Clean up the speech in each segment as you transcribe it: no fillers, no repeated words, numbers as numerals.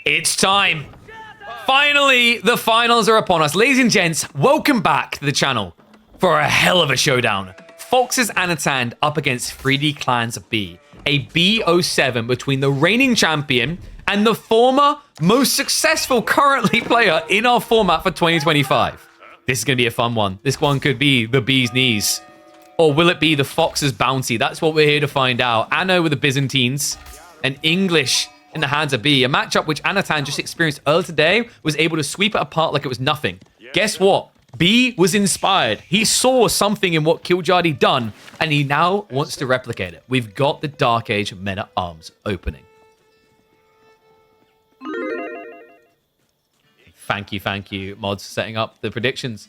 It's time. Finally, the finals are upon us. Ladies and gents, welcome back to the channel for a hell of a showdown. Fox's Anatan up against 3D Clans B. A B07 between the reigning champion and the former most successful currently player in our format for 2025. This is going to be a fun one. This one could be the bee's knees. Or will it be the Fox's bounty? That's what we're here to find out. Anno with the Byzantines and English in the hands of B. A matchup which Anatan just experienced earlier today was able to sweep it apart like it was nothing. Guess what? B was inspired. He saw something in what Killjadi done, and he now wants to replicate it. We've got the Dark Age Men-at-Arms opening. Thank you, mods, for setting up the predictions.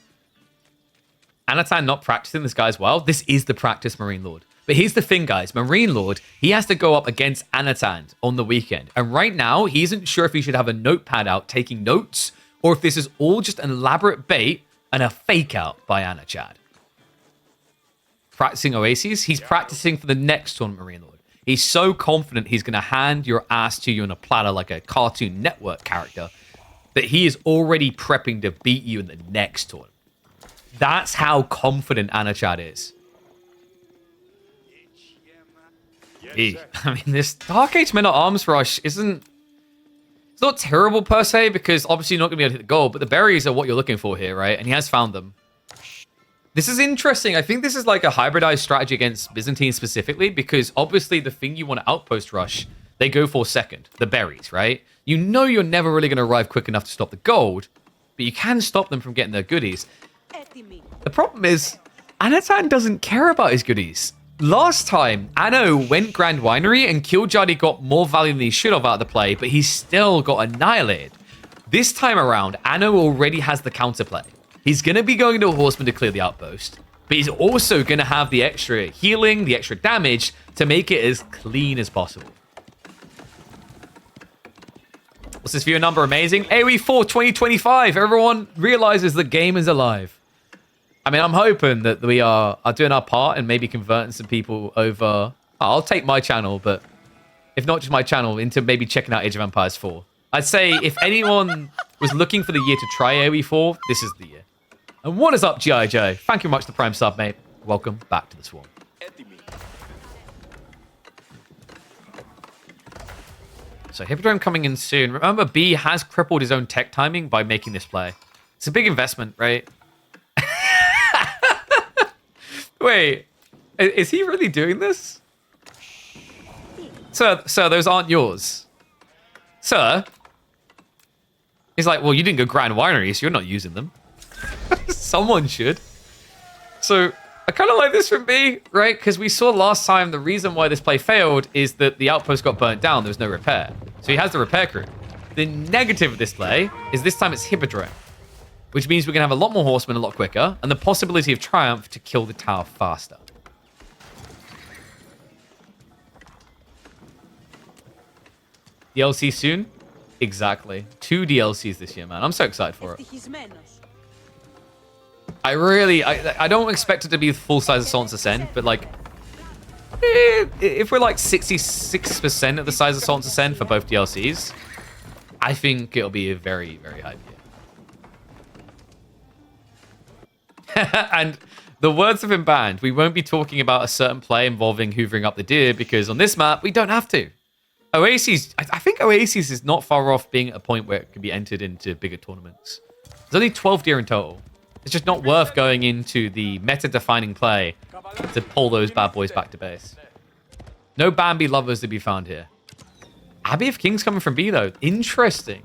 Anatan not practicing this guy as well. This is the practice Marine Lord. But here's the thing, guys. Marine Lord, he has to go up against Anatan on the weekend. And right now, he isn't sure if he should have a notepad out taking notes or if this is all just an elaborate bait and a fake out by Anachad. Practicing Oases? He's practicing for the next tournament, Marine Lord. He's so confident he's going to hand your ass to you on a platter like a Cartoon Network character that he is already prepping to beat you in the next tournament. That's how confident Anachad is. I mean, this Dark Age Men-at-Arms rush isn't... It's not terrible per se, because obviously you're not going to be able to hit the goal, but the berries are what you're looking for here, right? And he has found them. This is interesting. I think this is like a hybridized strategy against Byzantines specifically, because obviously the thing you want to outpost rush, they go for second, the berries, right? You know you're never really going to arrive quick enough to stop the gold, but you can stop them from getting their goodies. The problem is, Anatan doesn't care about his goodies. Last time, Anno went Grand Winery and Killjadi got more value than he should have out of the play, but he still got annihilated. This time around, Anno already has the counterplay. He's going to be going to a Horseman to clear the outpost, but he's also going to have the extra healing, the extra damage to make it as clean as possible. What's this viewer number? Amazing. AoE4 2025. Everyone realizes the game is alive. I mean, I'm hoping that we are doing our part and maybe converting some people over. I'll take my channel, but if not just my channel, into maybe checking out Age of Empires 4. I'd say if anyone was looking for the year to try AoE4, this is the year. And what is up, G.I. Joe? Thank you very much for the Prime sub, mate. Welcome back to the Swarm. So Hippodrome coming in soon. Remember, B has crippled his own tech timing by making this play. It's a big investment, right? Wait, is he really doing this? Sir, those aren't yours. Sir? He's like, well, you didn't go Grand Winery, so you're not using them. Someone should. So, I kind of like this from B, right? Because we saw last time the reason why this play failed is that the outpost got burnt down. There was no repair. So he has the repair crew. The negative of this play is this time it's Hippodrome, which means we're going to have a lot more horsemen a lot quicker, and the possibility of Triumph to kill the tower faster. DLC soon? Exactly. 2 DLCs this year, man. I'm so excited for it. I don't expect it to be the full size of Sultan's Ascent, but like, if we're like 66% of the size of Sultan's Ascent for both DLCs, I think it'll be a very, very hype year. And the words have been banned. We won't be talking about a certain play involving hoovering up the deer because on this map, we don't have to. Oases, I think Oases is not far off being at a point where it can be entered into bigger tournaments. There's only 12 deer in total. It's just not worth going into the meta-defining play to pull those bad boys back to base. No Bambi lovers to be found here. Abbey of Kings coming from B, though. Interesting.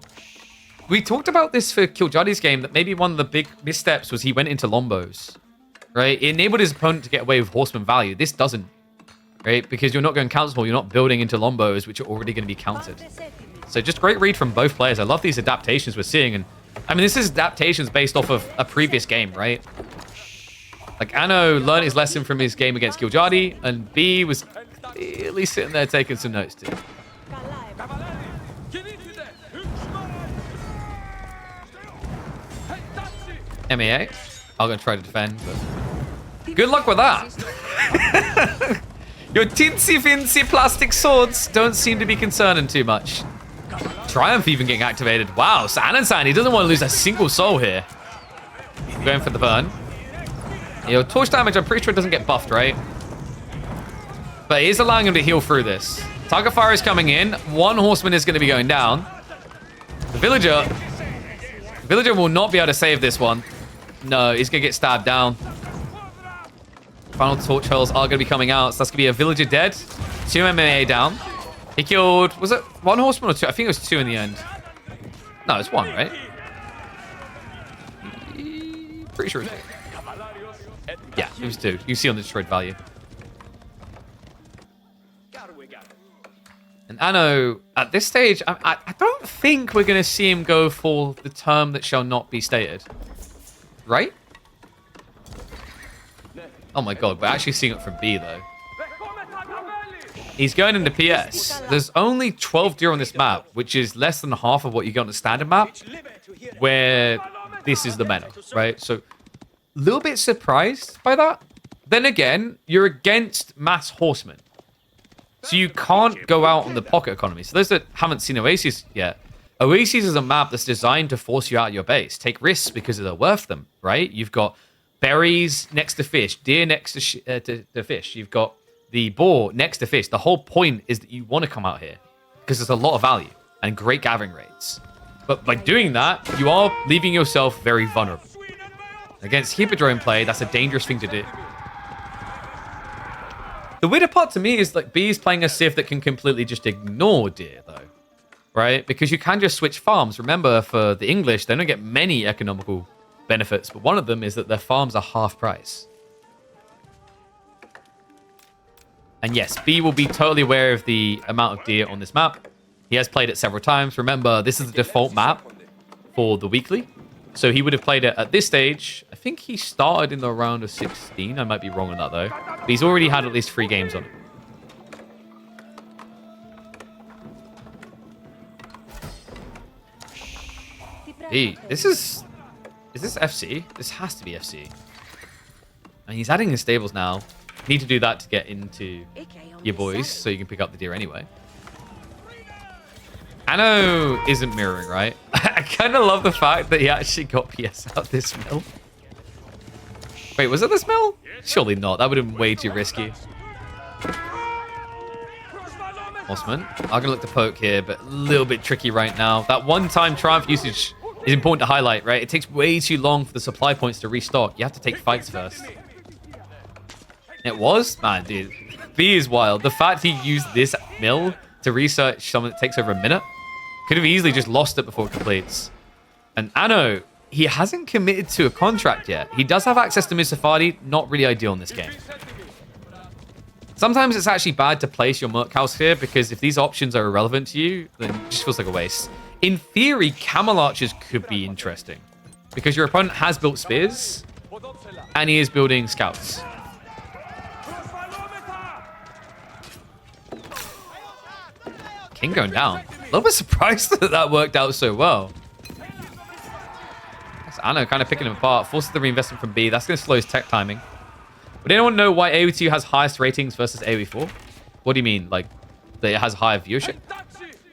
We talked about this for Killjadi's game, that maybe one of the big missteps was he went into Lombos, right? It enabled his opponent to get away with horseman value. This doesn't, right? Because you're not going counterspell, you're not building into Lombos, which are already going to be countered. So just great read from both players. I love these adaptations we're seeing. And I mean, this is adaptations based off of a previous game, right? Like, Anno learned his lesson from his game against Killjadi, and B was at least sitting there taking some notes too. MEA. I'm going to try to defend, but good luck with that. Your teensy-fincy plastic swords don't seem to be concerning too much. Triumph even getting activated. Wow, so Anansan, he doesn't want to lose a single soul here. Going for the burn. Torch damage, I'm pretty sure it doesn't get buffed, right? But it is allowing him to heal through this. Target fire is coming in. One horseman is going to be going down. The villager will not be able to save this one. No, he's going to get stabbed down. Final torch hulls are going to be coming out. So that's going to be a villager dead. 2 MMA down. He killed, was it 1 horseman or 2? I think it was 2 in the end. No, it's 1, right? Pretty sure it's 2. Yeah, it was 2. You see on the destroyed value. And Anno, at this stage, I don't think we're going to see him go for the term that shall not be stated. Right? Oh my god, we're actually seeing it from B, though. He's going into PS. There's only 12 deer on this map, which is less than half of what you get on the standard map, where this is the meta, right? So, a little bit surprised by that. Then again, you're against mass horsemen. So you can't go out on the pocket economy. So those that haven't seen Oasis yet, Oasis is a map that's designed to force you out of your base. Take risks because they're worth them, right? You've got berries next to fish, deer next to fish. You've got the boar next to fish. The whole point is that you want to come out here because there's a lot of value and great gathering rates. But by doing that, you are leaving yourself very vulnerable. Against Hippodrome play, that's a dangerous thing to do. The weirder part to me is like B is playing a Civ that can completely just ignore deer, though. Right? Because you can just switch farms. Remember, for the English, they don't get many economical benefits, but one of them is that their farms are half price. And yes, B will be totally aware of the amount of deer on this map. He has played it several times. Remember, this is the default map for the weekly. So he would have played it at this stage. I think he started in the round of 16. I might be wrong on that, though. But he's already had at least 3 games on it. B, this is... Is this FC? This has to be FC. And he's adding his stables now. Need to do that to get into your boys, so you can pick up the deer anyway. Anno isn't mirroring, right? I kind of love the fact that he actually got PS out this mill. Wait, was it this mill? Surely not. That would have been way too risky. Horseman. I'm going to look to poke here, but a little bit tricky right now. That one-time Triumph usage is important to highlight, right? It takes way too long for the supply points to restock. You have to take fights first. It was? Man, dude. B is wild. The fact he used this mill to research something that takes over a minute could have easily just lost it before it completes. And Anno, he hasn't committed to a contract yet. He does have access to Misafadi, not really ideal in this game. Sometimes it's actually bad to place your Merc House here, because if these options are irrelevant to you, then it just feels like a waste. In theory, Camel Archers could be interesting, because your opponent has built spears, and he is building scouts. King going down. A little bit surprised that that worked out so well. That's Anno kind of picking him apart. Forces the reinvestment from B. That's going to slow his tech timing. Would anyone know why AoE 2 has highest ratings versus AoE 4? What do you mean? Like, that it has higher viewership?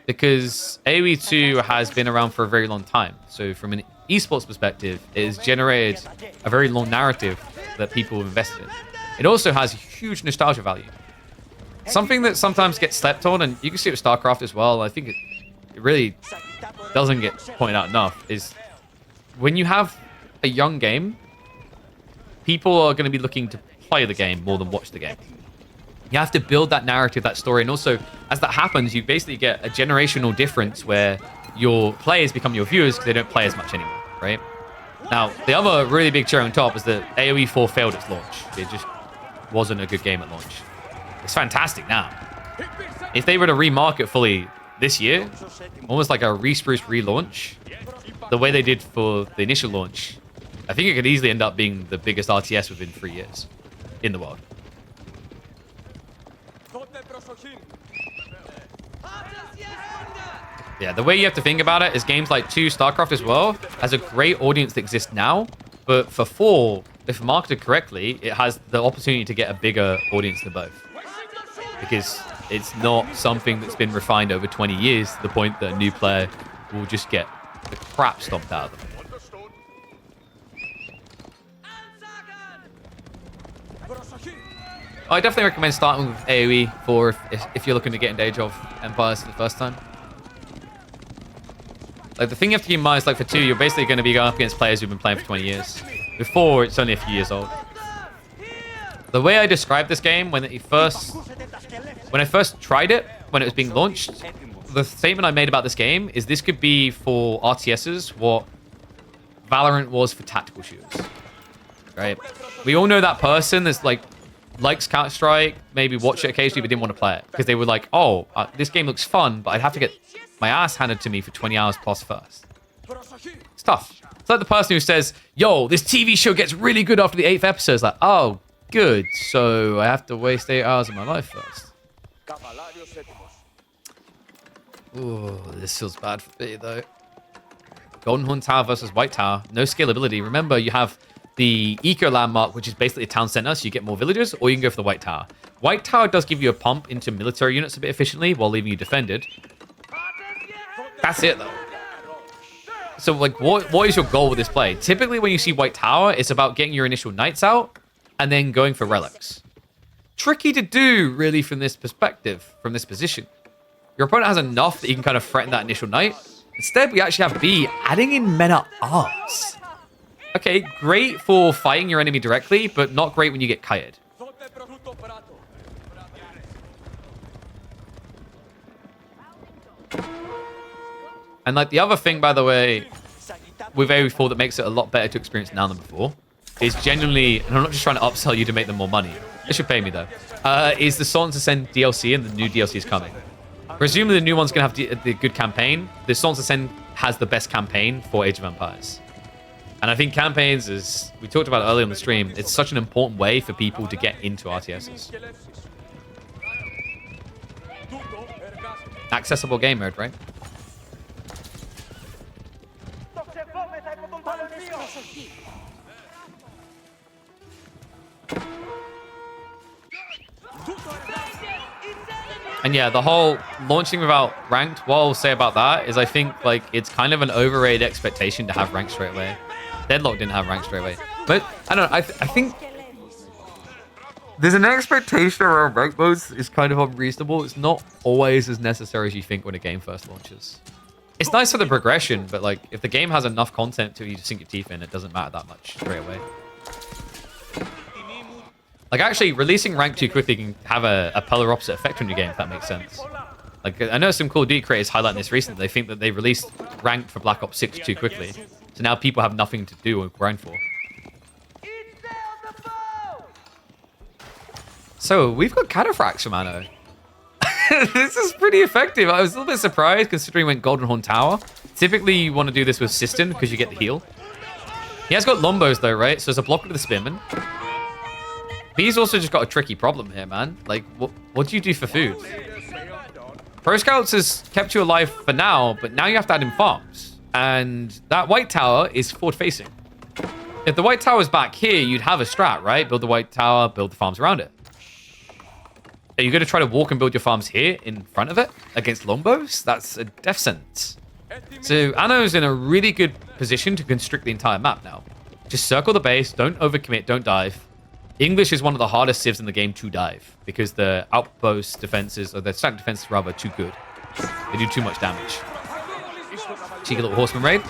Because AoE 2 has been around for a very long time. So from an esports perspective, it has generated a very long narrative that people have invested in. It also has huge nostalgia value. Something that sometimes gets slept on, and you can see it with StarCraft as well, I think it really doesn't get pointed out enough, is when you have a young game, people are going to be looking to play the game more than watch the game. You have to build that narrative, that story, and also, as that happens, you basically get a generational difference where your players become your viewers because they don't play as much anymore, right? Now, the other really big cherry on top is that AoE 4 failed its launch. It just wasn't a good game at launch. It's fantastic now. If they were to remarket fully this year, almost like a re-spruce relaunch, the way they did for the initial launch, I think it could easily end up being the biggest RTS within 3 years in the world. Yeah, the way you have to think about it is games like 2, StarCraft as well, has a great audience that exists now, but for 4, if marketed correctly, it has the opportunity to get a bigger audience than both. Because It's not something that's been refined over 20 years to the point that a new player will just get the crap stomped out of them. I definitely recommend starting with AoE for if you're looking to get into Age of Empires for the first time. Like, the thing you have to keep in mind is, like, for 2, you're basically going to be going up against players who've been playing for 20 years. Before, it's only a few years old. The way I described this game when I first tried it, when it was being launched, the statement I made about this game is this could be for RTSs what Valorant was for tactical shooters. Right? We all know that person that's, like, likes Counter-Strike, maybe watch it occasionally, but didn't want to play it. Because they were like, oh, this game looks fun, but I'd have to get my ass handed to me for 20 hours plus first. It's tough. It's like the person who says, yo, this TV show gets really good after the 8th episode. It's like, oh, good. So I have to waste 8 hours of my life first. Ooh, this feels bad for me, though. Golden Horn Tower versus White Tower. No scalability. Remember, you have the Eco Landmark, which is basically a town center, so you get more villagers, or you can go for the White Tower. White Tower does give you a pump into military units a bit efficiently while leaving you defended. That's it, though. So, like, what is your goal with this play? Typically, when you see White Tower, it's about getting your initial knights out and then going for relics. Tricky to do, really, from this perspective, from this position. Your opponent has enough that you can kind of threaten that initial knight. Instead, we actually have B adding in men-at-arms. Okay, great for fighting your enemy directly, but not great when you get kited. And, like, the other thing, by the way, with AoE4 that makes it a lot better to experience now than before is genuinely, and I'm not just trying to upsell you to make them more money. They should pay me, though. Is the Sons Ascend DLC, and the new DLC is coming. Presumably the new one's going to have the good campaign. The Sons Ascend has the best campaign for Age of Empires. And I think campaigns, as we talked about earlier on the stream, it's such an important way for people to get into RTSs. Accessible game mode, right? And yeah, the whole launching without ranked, what I'll say about that is I think, like, it's kind of an overrated expectation to have ranked straight away. Deadlock didn't have ranked straight away. But, I don't know, I think there's an expectation around ranked modes is kind of unreasonable. It's not always as necessary as you think when a game first launches. It's nice for the progression, but, like, if the game has enough content to you to sink your teeth in, it doesn't matter that much straight away. Like, actually, releasing rank too quickly can have a polar opposite effect on your game, if that makes sense. Like, I know some Call of Duty creators highlighting this recently. They think that they released rank for Black Ops 6 too quickly. So now people have nothing to do or grind for. So, we've got Cataphracts from Anno. This is pretty effective. I was a little bit surprised considering we went Golden Horn Tower. Typically, you want to do this with System because you get the heal. He has got Lombos, though, right? So, there's a block with the Spearman. B's also just got a tricky problem here, man. Like, what do you do for food? Pro Scouts has kept you alive for now, but now you have to add in farms. And that White Tower is forward-facing. If the White Tower is back here, you'd have a strat, right? Build the White Tower, build the farms around it. Are you going to try to walk and build your farms here in front of it against Lombos? That's a death sentence. So Anno's in a really good position to constrict the entire map now. Just circle the base, don't overcommit, don't dive. English is one of the hardest civs in the game to dive because the outpost defenses, or the stack defenses rather, are too good. They do too much damage. Cheeky little horseman raid.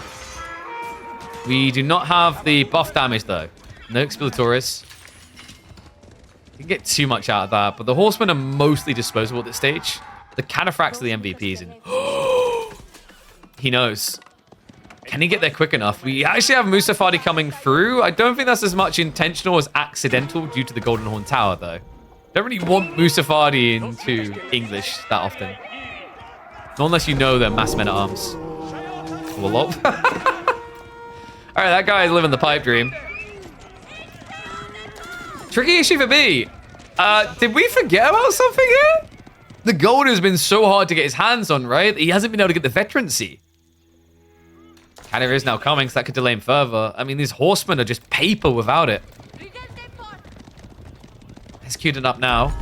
We do not have the buff damage though. No Exploratores. You can get too much out of that, but the horsemen are mostly disposable at this stage. The Cataphracts are the MVPs, and he knows. Can he get there quick enough? We actually have Musafadi coming through. I don't think that's as much intentional as accidental due to the Golden Horn Tower, though. Don't really want Musafadi into English that often. Not unless you know they're mass men-at-arms. Full up. Alright, that guy is living the pipe dream. Tricky issue for me. Did we forget about something here? The gold has been so hard to get his hands on, right? He hasn't been able to get the veterancy. Canada is now coming, so that could delay him further. I mean, these horsemen are just paper without it. Executing up now.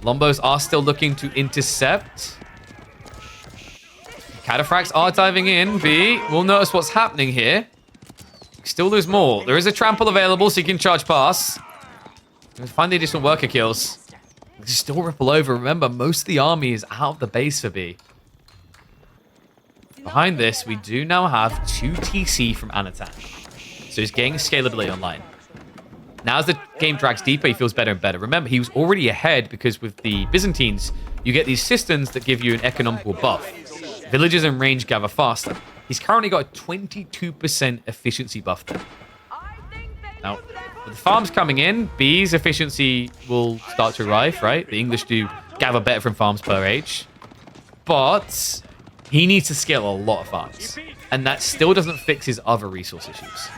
Lombos are still looking to intercept. Cataphracts are diving in. B will notice what's happening here. Still lose more. There is a trample available, so you can charge pass. Find the additional worker kills. Still ripple over. Remember, most of the army is out of the base for B. Behind this, we do now have 2 TC from Anatan. So he's getting scalability online. Now as the game drags deeper, he feels better and better. Remember, he was already ahead because with the Byzantines, you get these systems that give you an economical buff. Villages in range gather faster. He's currently got a 22% efficiency buff there. Now, with the farms coming in, B's efficiency will start to arrive, right? The English do gather better from farms per age. But he needs to scale a lot of farms. And that still doesn't fix his other resource issues.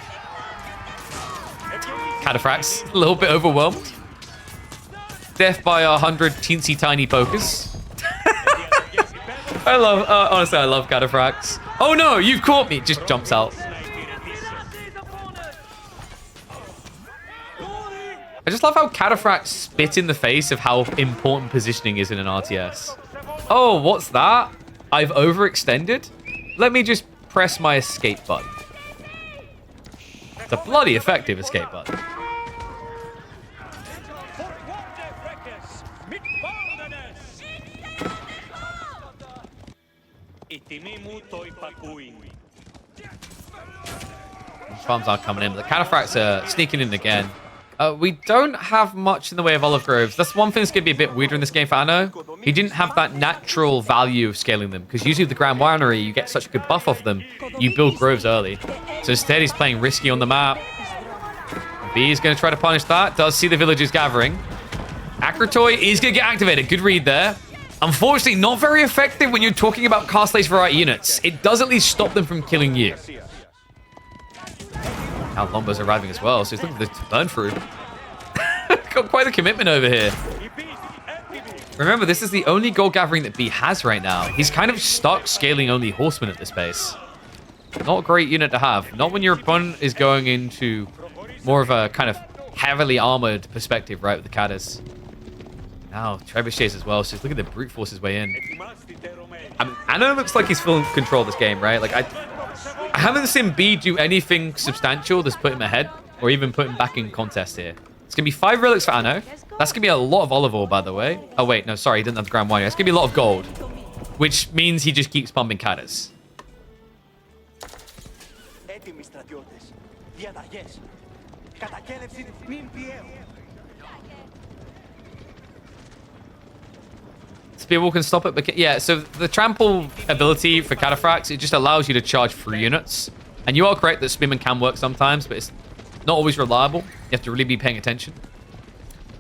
Cataphracts, a little bit overwhelmed. Death by 100 teensy tiny pokers. Honestly, I love Cataphracts. Oh no, you've caught me. Just jumps out. I just love how Cataphracts spit in the face of how important positioning is in an RTS. Oh, what's that? I've overextended? Let me just press my escape button. It's a bloody effective escape button. Farms are coming in, but the Cataphracts are sneaking in again. We don't have much in the way of olive groves. That's one thing that's going to be a bit weirder in this game for Anno. He didn't have that natural value of scaling them, because usually with the Grand Winery, you get such a good buff off them, you build groves early. So instead, he's playing risky on the map. B is going to try to punish that. Does see the villagers gathering. Akratoy is going to get activated. Good read there. Unfortunately, not very effective when you're talking about Castley's variety units. It does at least stop them from killing you. Now Lombo's arriving as well, so he's looking to burn through. Got quite a commitment over here. Remember, this is the only gold gathering that B has right now. He's kind of stuck scaling only horsemen at this base. Not a great unit to have. Not when your opponent is going into more of a kind of heavily armored perspective, right, with the Cadders. Now, trebuchets as well, so just look at the brute force his way in. I mean, Anno looks like he's full control of this game, right? Like, I haven't seen B do anything substantial that's put him ahead, or even put him back in contest here. It's going to be 5 relics for Anno. That's going to be a lot of olive oil, by the way. Oh, wait, no, sorry, he didn't have the Grand Winery. That's going to be a lot of gold, which means he just keeps pumping Cadders. Spearwall can stop it, but yeah, so the trample ability for Cataphracts, it just allows you to charge 3 units. And you are correct that Spearman can work sometimes, but it's not always reliable. You have to really be paying attention.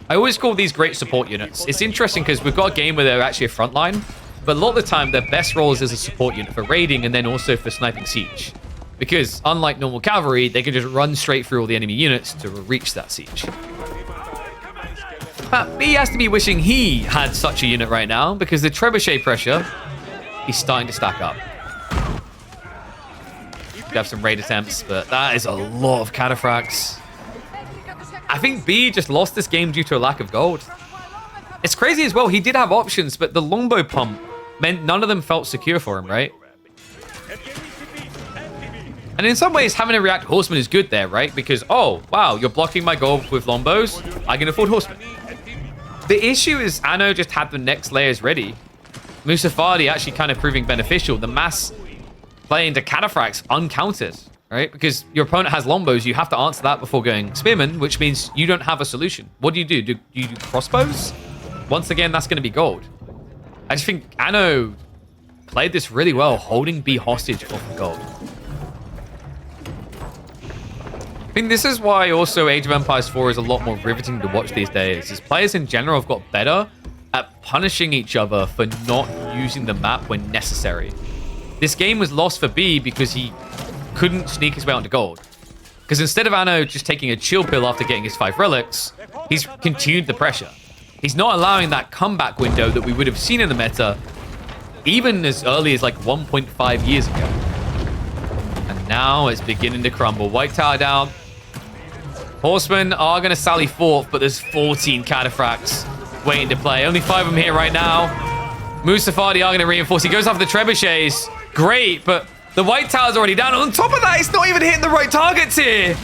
I always call these great support units. It's interesting because we've got a game where they're actually a frontline, but a lot of the time their best role is as a support unit for raiding and then also for sniping siege. Because unlike normal cavalry, they can just run straight through all the enemy units to reach that siege. But he has to be wishing he had such a unit right now, because the trebuchet pressure is starting to stack up. We have some raid attempts, but that is a lot of Cataphracts. I think B just lost this game due to a lack of gold. It's crazy as well, he did have options, but the longbow pump meant none of them felt secure for him, right? And in some ways, having a react horseman is good there, right? Because, oh, wow, you're blocking my gold with longbows, I can afford horsemen. The issue is Anno just had the next layers ready. Musafadi actually kind of proving beneficial. The mass play into Cataphracts uncountered, right? Because your opponent has longbows, you have to answer that before going spearman, which means you don't have a solution. What do? Do you do crossbows? Once again, that's going to be gold. I just think Anno played this really well, holding B hostage off the gold. I think this is why also Age of Empires 4 is a lot more riveting to watch these days, as players in general have got better at punishing each other for not using the map when necessary. This game was lost for B because he couldn't sneak his way onto gold. Because instead of Anno just taking a chill pill after getting his 5 relics, he's continued the pressure. He's not allowing that comeback window that we would have seen in the meta even as early as like 1.5 years ago. And now it's beginning to crumble. White tower down. Horsemen are going to sally forth, but there's 14 Cataphracts. waiting to play. Only 5 of them here right now. Mustafadi are going to reinforce. He goes after the trebuchets. Great, but the white tower's already down. On top of that, it's not even hitting the right targets here.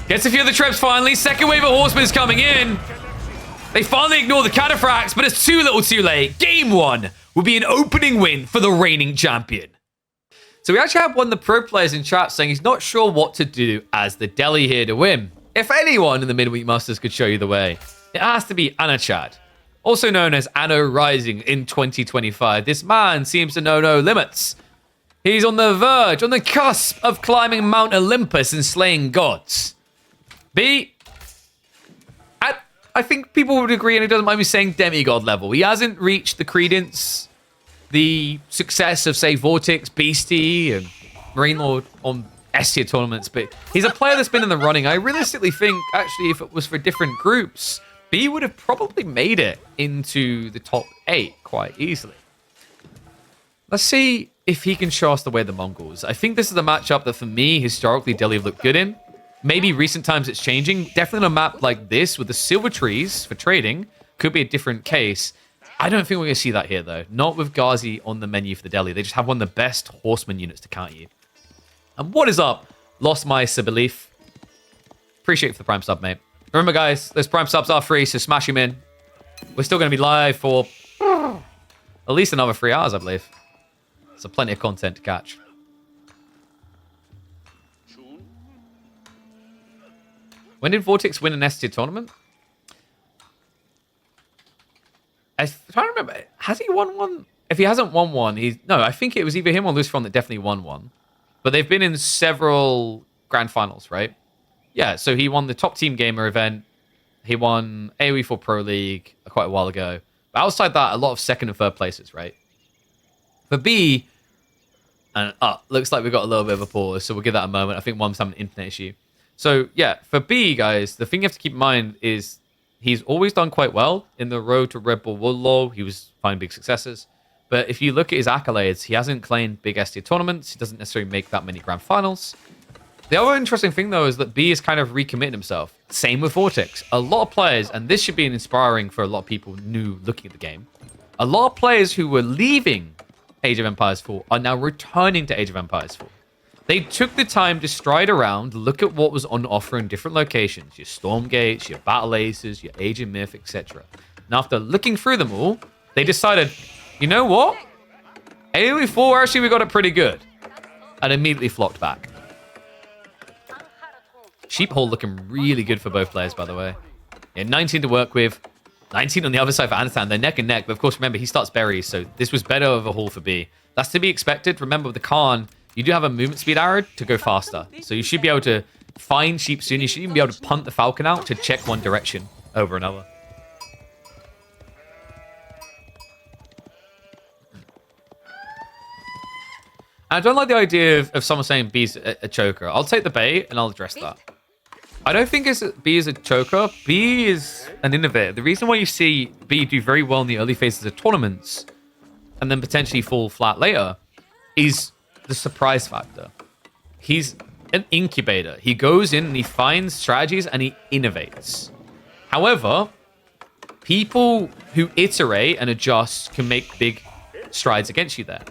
Gets a few of the trebs finally. Second wave of horsemen is coming in. They finally ignore the cataphracts, but it's too little too late. Game 1 will be an opening win for the reigning champion. So we actually have one of the pro players in chat saying he's not sure what to do as the Delhi here to win. If anyone in the Midweek Masters could show you the way, it has to be Anachad, also known as Anno Rising in 2025. This man seems to know no limits. He's on the verge, on the cusp of climbing Mount Olympus and slaying gods. B, I think people would agree, and it doesn't mind me saying demigod level. He hasn't reached the credence, the success of, say, Vortex, Beastie, and Marine Lord on S-tier tournaments, but he's a player that's been in the running. I realistically think, actually, if it was for different groups, B would have probably made it into the top 8 quite easily. Let's see if he can show us the way of the Mongols. I think this is a matchup that, for me, historically, Delhi have looked good in. Maybe recent times it's changing. Definitely on a map like this with the silver trees for trading could be a different case. I don't think we're going to see that here, though. Not with Ghazi on the menu for the Delhi. They just have one of the best horseman units to counter you. And what is up? Lost my belief. Appreciate it for the Prime sub, mate. Remember, guys, those Prime subs are free, so smash them in. We're still going to be live for at least another 3 hours, I believe. So plenty of content to catch. When did Vortex win an S-tier tournament? I'm trying to remember. Has he won one? If he hasn't won one, no, I think it was either him or Lucifron that definitely won one. But they've been in several grand finals, right? Yeah, so he won the Top Team Gamer event. He won AoE 4 Pro League quite a while ago. But outside that, a lot of second and third places, right? For B, and looks like we've got a little bit of a pause, so we'll give that a moment. I think one's having an internet issue. So, yeah, for B, guys, the thing you have to keep in mind is he's always done quite well in the road to Red Bull Woodlaw. He was finding big successes. But if you look at his accolades, he hasn't claimed big S-tier tournaments. He doesn't necessarily make that many grand finals. The other interesting thing, though, is that B is kind of recommitting himself. Same with Vortex. A lot of players, and this should be inspiring for a lot of people new looking at the game, a lot of players who were leaving Age of Empires 4 are now returning to Age of Empires 4. They took the time to stride around, look at what was on offer in different locations. Your Storm Gates, your Battle Aces, your Age of Myth, etc. And after looking through them all, they decided, you know what? AoE 4, actually, we got it pretty good. And immediately flocked back. Sheephole looking really good for both players, by the way. Yeah, 19 to work with. 19 on the other side for Anatan. They're neck and neck. But of course, remember, he starts berries. So this was better of a haul for B. That's to be expected. Remember, with the Khan, you do have a movement speed arrow to go faster. So you should be able to find sheep soon. You should even be able to punt the Falcon out to check one direction over another. I don't like the idea of someone saying B's a choker. I'll take the bait and I'll address that. I don't think B is a choker. B is an innovator. The reason why you see B do very well in the early phases of tournaments and then potentially fall flat later is the surprise factor. He's an incubator. He goes in and he finds strategies and he innovates. However, people who iterate and adjust can make big strides against you there.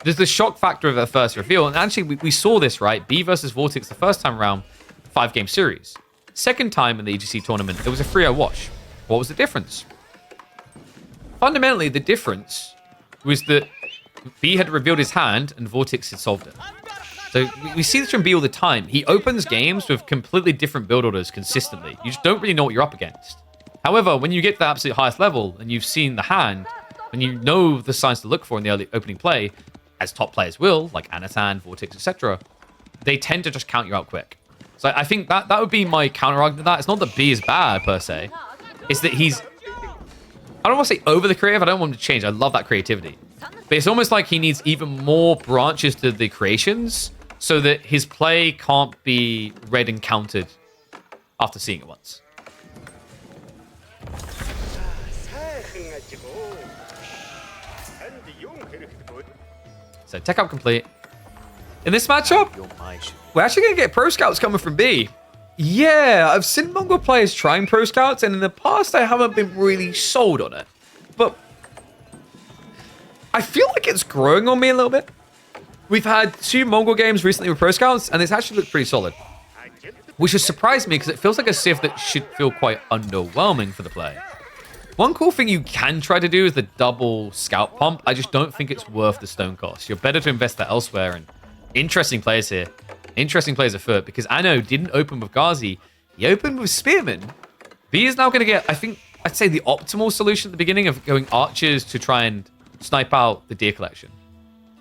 There's the shock factor of the first reveal, and actually we saw this, right? B versus Vortex the first time around, 5-game series. Second time in the EGC tournament, it was a 3-0 wash. What was the difference? Fundamentally, the difference was that B had revealed his hand and Vortex had solved it. So we see this from B all the time. He opens games with completely different build orders consistently. You just don't really know what you're up against. However, when you get to the absolute highest level and you've seen the hand, and you know the signs to look for in the early opening play, as top players will, like Anatan, Vortex, etc., they tend to just count you out quick. So I think that would be my counter-argument to that. It's not that B is bad, per se. It's that he's... I don't want to say over the creative. I don't want him to change. I love that creativity. But it's almost like he needs even more branches to the creations so that his play can't be read and countered after seeing it once. So tech up complete. In this matchup, we're actually going to get pro scouts coming from B. Yeah, I've seen Mongol players trying Pro Scouts, and in the past I haven't been really sold on it. But I feel like it's growing on me a little bit. We've had 2 Mongol games recently with Pro Scouts, and it's actually looked pretty solid. Which has surprised me, because it feels like a Civ that should feel quite underwhelming for the player. One cool thing you can try to do is the double scout pump. I just don't think it's worth the stone cost. You're better to invest that elsewhere. And interesting players here. Interesting players afoot, because Anno didn't open with Ghazi. He opened with Spearman. B is now going to get, I'd say the optimal solution at the beginning of going archers to try and snipe out the deer collection.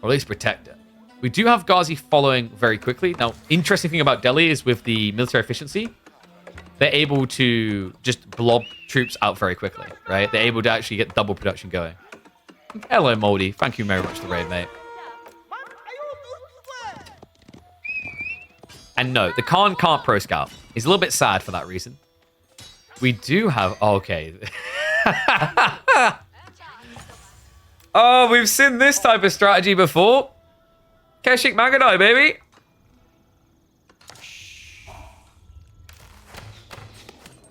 Or at least protect it. We do have Ghazi following very quickly. Now, interesting thing about Delhi is with the military efficiency, they're able to just blob troops out very quickly, right? They're able to actually get double production going. Hello, Moldy. Thank you very much for the raid, mate. And no, the Khan can't pro scout. He's a little bit sad for that reason. We do have... Oh, okay. Oh, we've seen this type of strategy before. Keshik Magadai, baby.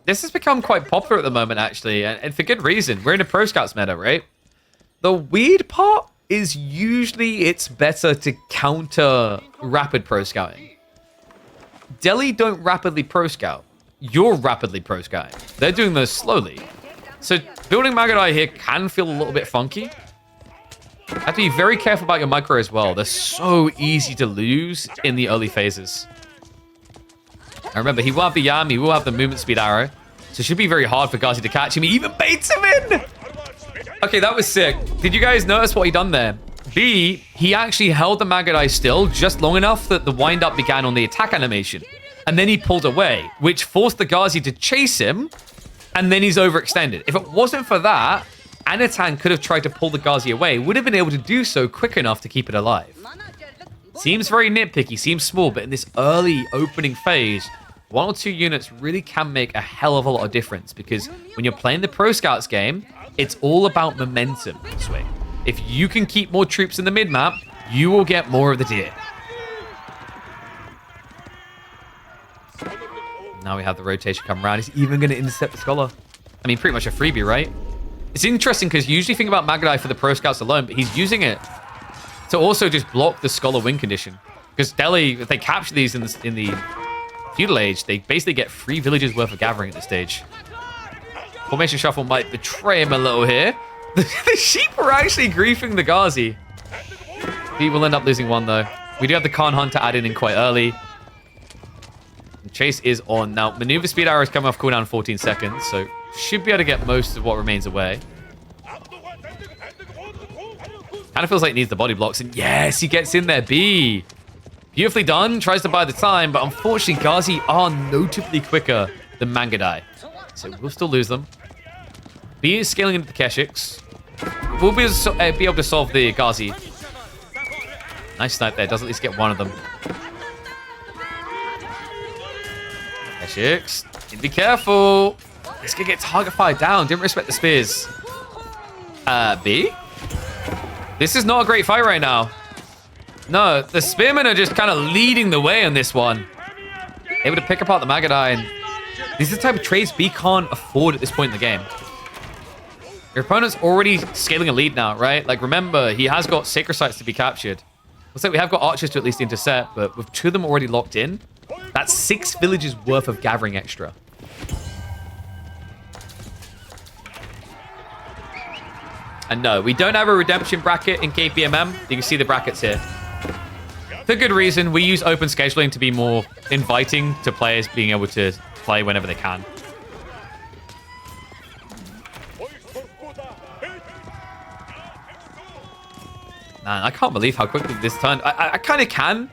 This has become quite popular at the moment, actually, and for good reason. We're in a Pro Scouts meta, right? The weird part is usually it's better to counter rapid Pro Scouting. Delhi don't rapidly Pro Scout. You're rapidly Pro Scouting. They're doing those slowly. So building Magadai here can feel a little bit funky. Have to be very careful about your micro as well. They're so easy to lose in the early phases. Now remember, he will have the Yam, he will have the movement speed arrow. So it should be very hard for Ghazi to catch him. He even baits him in! Okay, that was sick. Did you guys notice what he done there? B, he actually held the Magadai still just long enough that the wind-up began on the attack animation. And then he pulled away, which forced the Ghazi to chase him, and then he's overextended. If it wasn't for that, Anatan could have tried to pull the Ghazi away, would have been able to do so quick enough to keep it alive. Seems very nitpicky, seems small, but in this early opening phase, 1 or 2 units really can make a hell of a lot of difference, because when you're playing the Pro Scouts game, it's all about momentum swing. If you can keep more troops in the mid-map, you will get more of the deer. Now we have the rotation come around. He's even going to intercept the Scholar. I mean, pretty much a freebie, right? It's interesting because you usually think about Magadai for the Pro Scouts alone, but he's using it to also just block the Scholar win condition. Because Delhi, if they capture these in the feudal age, they basically get 3 villages worth of gathering at this stage. Formation shuffle might betray him a little here. The sheep are actually griefing the Ghazi. He will end up losing 1 though. We do have the Khan Hunter added in quite early. The chase is on. Now, maneuver speed arrow is coming off cooldown in 14 seconds, so should be able to get most of what remains away. Kind of feels like he needs the body blocks, and yes, he gets in there. B. Beautifully done. Tries to buy the time, but unfortunately, Ghazi are notably quicker than Magadai. So we'll still lose them. B is scaling into the Keshiks. We'll be able to solve the Ghazi. Nice snipe there. Does at least get 1 of them. Keshiks. Be careful. He's going to get target fire down. Didn't respect the spears. B? This is not a great fight right now. No, the spearmen are just kind of leading the way on this one. Able to pick apart the Magadai. And these are the type of trades B can't afford at this point in the game. Your opponent's already scaling a lead now, right? Like, remember, he has got Sacred Sites to be captured. Looks like we have got archers to at least intercept, but with 2 of them already locked in, that's 6 villages worth of gathering extra. And no, we don't have a redemption bracket in KPMM. You can see the brackets here. For good reason, we use open scheduling to be more inviting to players being able to play whenever they can. Man, I can't believe how quickly this turned. I kind of can.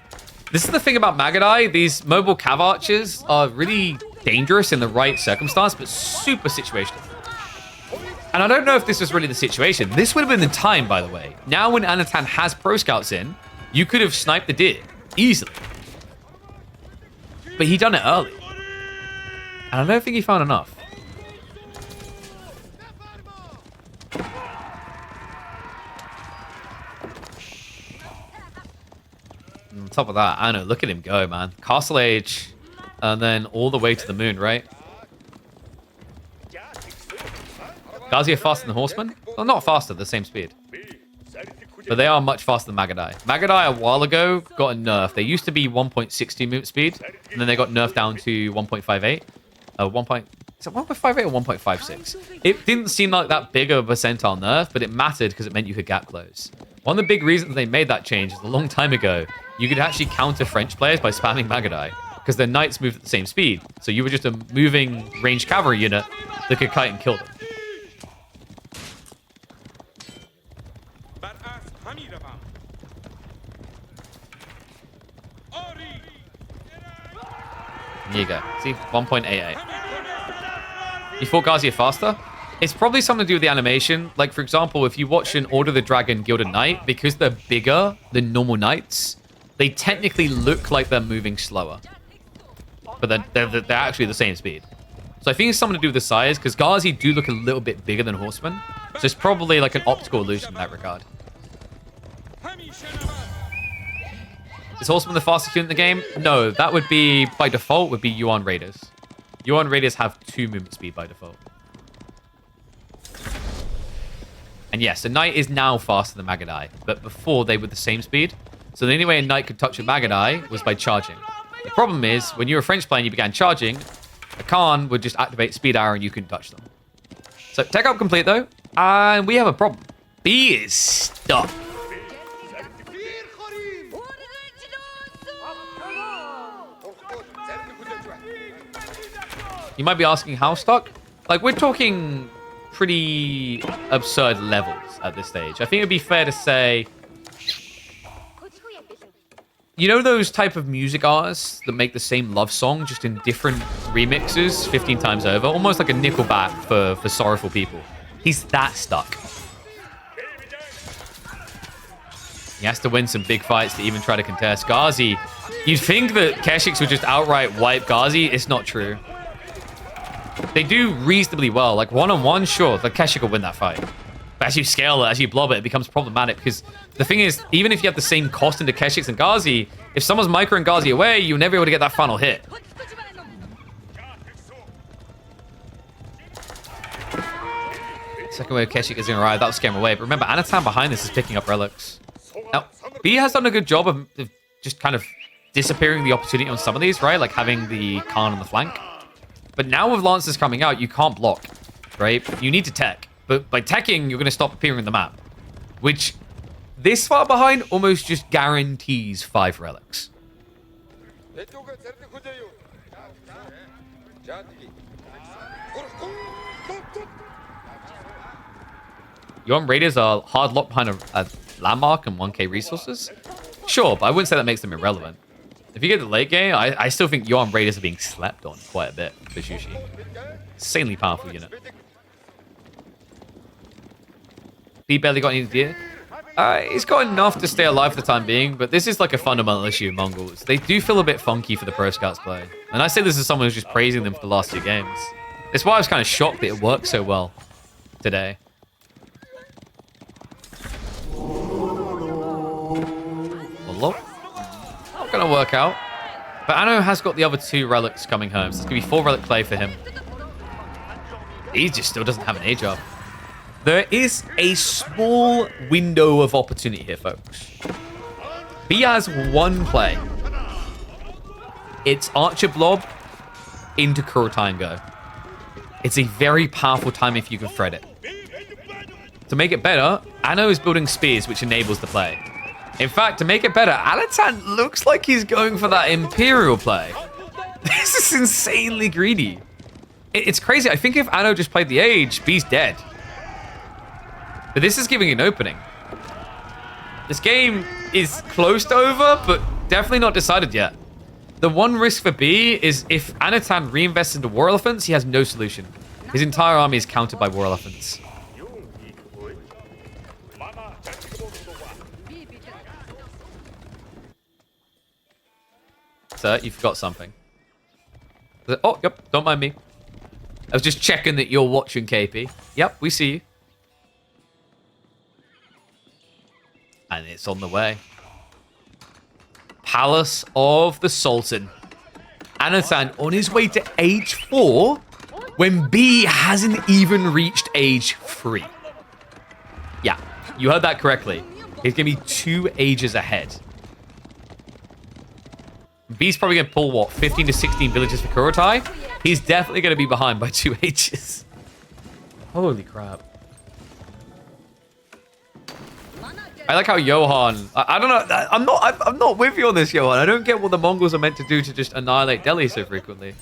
This is the thing about Magadai. These mobile cav archers are really dangerous in the right circumstance, but super situational. And I don't know if this was really the situation. This would have been the time, by the way. Now when Anatan has Pro Scouts in, you could have sniped the deer easily. But he done it early. And I don't think he found enough. On top of that, I don't know, look at him go, man. Castle Age and then all the way to the moon, right? Ghazi are faster than Horsemen? Well, not faster, the same speed. But they are much faster than Magadai. Magadai a while ago got a nerf. They used to be 1.60 movement speed, and then they got nerfed down to 1.58. Is it 1.58 or 1.56? It didn't seem like that big of a percentile nerf, but it mattered because it meant you could gap close. One of the big reasons they made that change is a long time ago, you could actually counter French players by spamming Magadai, because their knights moved at the same speed. So you were just a moving ranged cavalry unit that could kite and kill them. There you go. See? 1.88. You thought Ghazi are faster? It's probably something to do with the animation. Like, for example, if you watch an Order of the Dragon Gilded Knight, because they're bigger than normal knights, they technically look like they're moving slower. But they're actually the same speed. So I think it's something to do with the size, because Ghazi do look a little bit bigger than Horsemen. So it's probably like an optical illusion in that regard. Is Horseman the fastest unit in the game? No, that would be, by default, would be Yuan Raiders. Yuan Raiders have 2 movement speed by default. And yes, a knight is now faster than Magadai, but before they were the same speed. So the only way a knight could touch a Magadai was by charging. The problem is, when you were a French player and you began charging, a Khan would just activate speed arrow and you couldn't touch them. So tech up complete though, and we have a problem. B is stuck. You might be asking how stuck? Like, we're talking pretty absurd levels at this stage. I think it'd be fair to say, you know those type of music artists that make the same love song just in different remixes 15 times over? Almost like a Nickelback for sorrowful people. He's that stuck. He has to win some big fights to even try to contest. Ghazi, you'd think that Keshiks would just outright wipe Ghazi. It's not true. They do reasonably well. Like, one-on-one, sure, the Keshik will win that fight. But as you scale it, as you blob it, it becomes problematic. Because the thing is, even if you have the same cost into Keshiks and Ghazi, if someone's microing Ghazi away, you'll never be able to get that final hit. Second wave Keshik is going to arrive. That'll scare him away. But remember, Anatan behind this is picking up relics. Now, B has done a good job of just kind of disappearing the opportunity on some of these, right? Like having the Khan on the flank. But now with Lancers coming out, you can't block, right? You need to tech. But by teching, you're going to stop appearing on the map. Which, this far behind, almost just guarantees 5 relics. Yuan Raiders are hard locked behind a landmark and 1k resources? Sure, but I wouldn't say that makes them irrelevant. If you get the late game, I still think Yuan Raiders are being slept on quite a bit for Shushi. Insanely powerful unit. B barely got any gear. He's got enough to stay alive for the time being, but this is like a fundamental issue in Mongols. They do feel a bit funky for the Pro Scouts play. And I say this as someone who's just praising them for the last 2 games. That's why I was kind of shocked that it worked so well today. Hello? Not gonna work out. But Anno has got the other 2 relics coming home, so it's gonna be 4 relic play for him. He just still doesn't have an age up. There is a small window of opportunity here, folks. B has 1 play. It's Archer Blob into Kurotango. It's a very powerful time if you can thread it. To make it better, Anno is building spears, which enables the play. In fact, to make it better, Alatan looks like he's going for that Imperial play. This is insanely greedy. It's crazy. I think if Anno just played the Age, B's dead. But this is giving an opening. This game is close to over, but definitely not decided yet. The one risk for B is if Anatan reinvests into War Elephants, he has no solution. His entire army is countered by War Elephants. Sir, you forgot something. Oh, yep, don't mind me. I was just checking that you're watching, KP. Yep, we see you. And it's on the way. Palace of the Sultan. Anatan on his way to age 4 when B hasn't even reached age 3. Yeah, you heard that correctly. He's going to be 2 ages ahead. B's probably going to pull, what, 15 to 16 villages for Kurotai? He's definitely going to be behind by 2 ages. Holy crap. I like how Johan... I don't know. I'm not with you on this, Johan. I don't get what the Mongols are meant to do to just annihilate Delhi so frequently.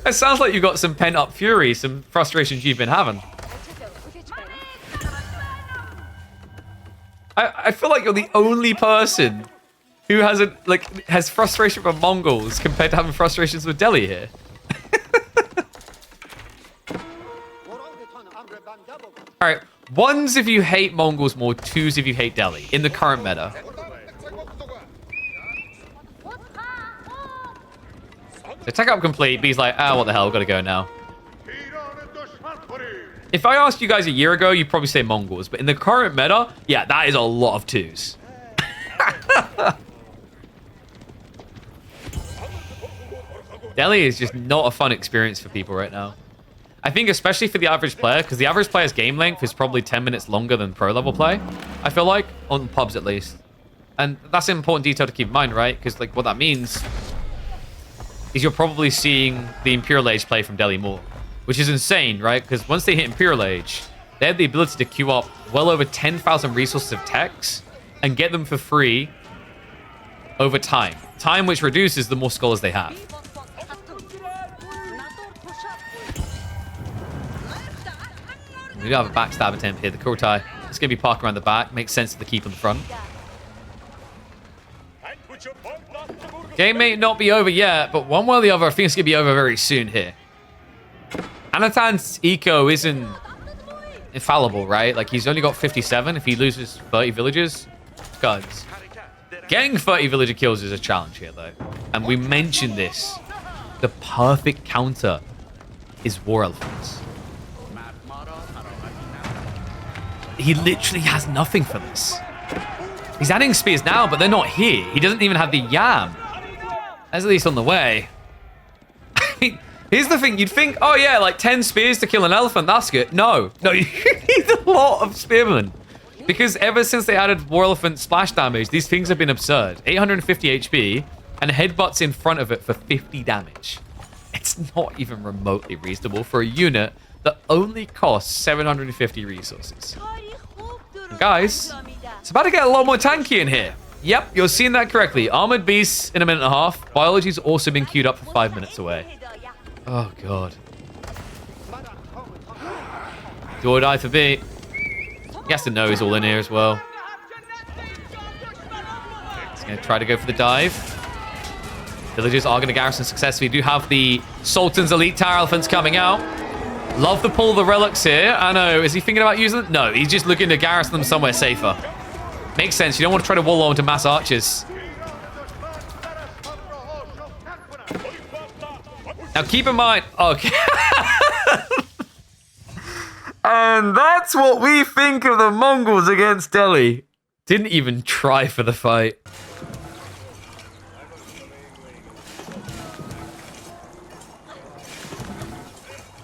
It sounds like you've got some pent-up fury, some frustrations you've been having. I feel like you're the only person who has frustration with Mongols compared to having frustrations with Delhi here. All right, 1s if you hate Mongols more, 2s if you hate Delhi in the current meta. So tech up complete. B's like, what the hell? Gotta go now. If I asked you guys a year ago, you'd probably say Mongols. But in the current meta, yeah, that is a lot of 2s. Delhi is just not a fun experience for people right now. I think especially for the average player, because the average player's game length is probably 10 minutes longer than pro-level play, I feel like, on pubs at least. And that's an important detail to keep in mind, right? Because like what that means is you're probably seeing the Imperial Age play from Delhi more. Which is insane, right? Because once they hit Imperial Age, they have the ability to queue up well over 10,000 resources of techs and get them for free over time. Time which reduces the more scholars they have. We do have a backstab attempt here. The Kurotai is going to be parked around the back. Makes sense to the keep on the front. Game may not be over yet, but one way or the other, I think it's going to be over very soon here. Anatan's eco isn't infallible, right? Like, he's only got 57. If he loses 30 villagers, guns. Getting 30 villager kills is a challenge here, though. And we mentioned this. The perfect counter is War Elephants. He literally has nothing for this. He's adding spears now, but they're not here. He doesn't even have the yam. That's at least on the way. Here's the thing. You'd think, oh yeah, like 10 spears to kill an elephant. That's good. No, you need a lot of spearmen. Because ever since they added War Elephant splash damage, these things have been absurd. 850 HP and headbutts in front of it for 50 damage. It's not even remotely reasonable for a unit that only costs 750 resources. And guys, it's about to get a lot more tanky in here. Yep, you're seeing that correctly. Armored beasts in a minute and a half. Biology's also been queued up for 5 minutes away. Oh, God. Do or die for B. He has to know he's all in here as well. He's going to try to go for the dive. Villagers are going to garrison successfully. Do have the Sultan's Elite Tower Elephants coming out. Love the pull of the relics here. I know. Is he thinking about using them? No, he's just looking to garrison them somewhere safer. Makes sense. You don't want to try to wall onto mass archers. Now keep in mind... Okay. And that's what we think of the Mongols against Delhi. Didn't even try for the fight.